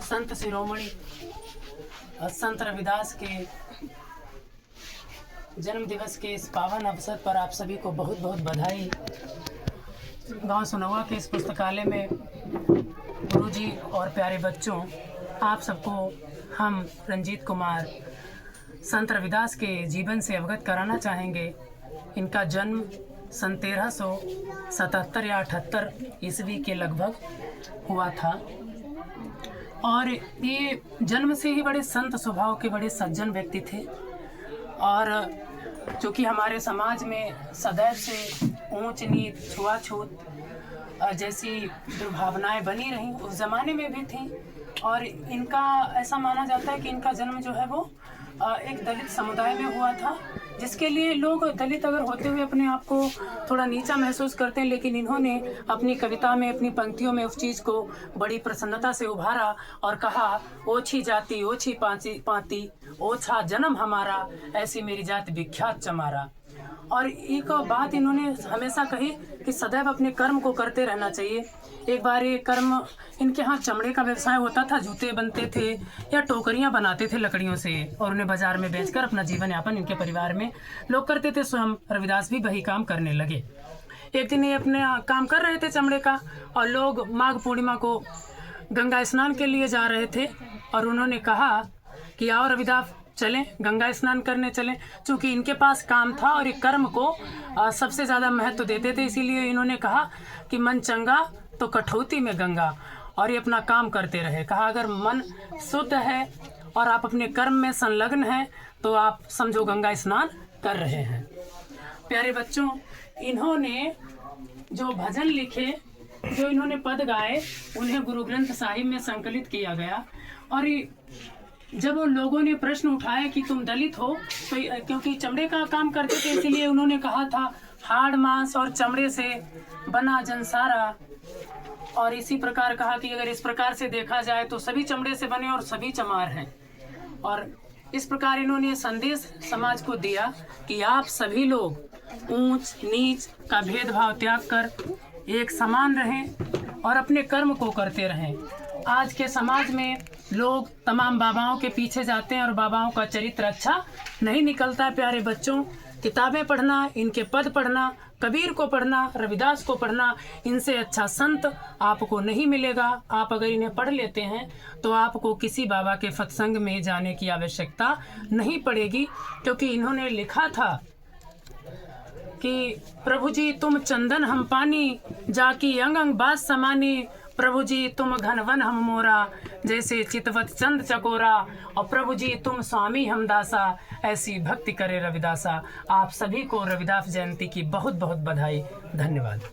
संत शिरोमणि संत रविदास के जन्म दिवस के इस पावन अवसर पर आप सभी को बहुत बहुत बधाई। गांव सुनौआ के इस पुस्तकालय में गुरुजी और प्यारे बच्चों, आप सबको हम रंजीत कुमार संत रविदास के जीवन से अवगत कराना चाहेंगे। इनका जन्म सन 1377 या 78 ईस्वी के लगभग हुआ था और ये जन्म से ही बड़े संत स्वभाव के बड़े सज्जन व्यक्ति थे। और चूँकि हमारे समाज में सदैव से ऊंच नीच, छुआछूत जैसी दुर्भावनाएं बनी रहीं, उस ज़माने में भी थी। और इनका ऐसा माना जाता है कि इनका जन्म जो है वो एक दलित समुदाय में हुआ था, जिसके लिए लोग दलित अगर होते हुए अपने आप को थोड़ा नीचा महसूस करते हैं, लेकिन इन्होंने अपनी कविता में, अपनी पंक्तियों में उस चीज़ को बड़ी प्रसन्नता से उभारा और कहा, ओछी जाति ओछी पाती ओछा जन्म हमारा, ऐसी मेरी जाति विख्यात चमारा। और एक बात इन्होंने हमेशा कही कि सदैव अपने कर्म को करते रहना चाहिए। एक बार ये कर्म, इनके यहाँ चमड़े का व्यवसाय होता था, जूते बनते थे या टोकरियाँ बनाते थे लकड़ियों से और उन्हें बाजार में बेचकर अपना जीवन यापन इनके परिवार में लोग करते थे। स्वयं रविदास भी वही काम करने लगे। एक दिन ये अपने काम कर रहे थे चमड़े का और लोग माघ पूर्णिमा को गंगा स्नान के लिए जा रहे थे और उन्होंने कहा कि आओ रविदास चलें, गंगा स्नान करने चलें। चूँकि इनके पास काम था और एक कर्म को सबसे ज़्यादा महत्व देते थे, इसीलिए इन्होंने कहा कि मन चंगा तो कठौती में गंगा, और ये अपना काम करते रहे। कहा अगर मन शुद्ध है और आप अपने कर्म में संलग्न हैं तो आप समझो गंगा स्नान कर रहे हैं। प्यारे बच्चों, इन्होंने जो भजन लिखे, जो इन्होंने पद गाए, उन्हें गुरु ग्रंथ साहिब में संकलित किया गया। और जब लोगों ने प्रश्न उठाया कि तुम दलित हो, तो क्योंकि चमड़े का काम करते थे इसीलिए उन्होंने कहा था, हाड़ मांस और चमड़े से बना जनसारा। और इसी प्रकार कहा कि अगर इस प्रकार से देखा जाए तो सभी चमड़े से बने और सभी चमार हैं। और इस प्रकार इन्होंने संदेश समाज को दिया कि आप सभी लोग ऊंच नीच का भेदभाव त्याग कर एक समान रहें और अपने कर्म को करते रहें। आज के समाज में लोग तमाम बाबाओं के पीछे जाते हैं और बाबाओं का चरित्र अच्छा नहीं निकलता है। प्यारे बच्चों, किताबें पढ़ना, इनके पद पढ़ना, कबीर को पढ़ना, रविदास को पढ़ना, इनसे अच्छा संत आपको नहीं मिलेगा। आप अगर इन्हें पढ़ लेते हैं तो आपको किसी बाबा के सत्संग में जाने की आवश्यकता नहीं पड़ेगी, क्योंकि इन्होंने लिखा था कि प्रभु जी तुम चंदन हम पानी, जाकी अंग अंग बात समानी। प्रभु जी तुम घनवन हम मोरा, जैसे चितवत चंद चकोरा। और प्रभु जी तुम स्वामी हम दासा, ऐसी भक्ति करे रविदासा। आप सभी को रविदास जयंती की बहुत बहुत बधाई। धन्यवाद।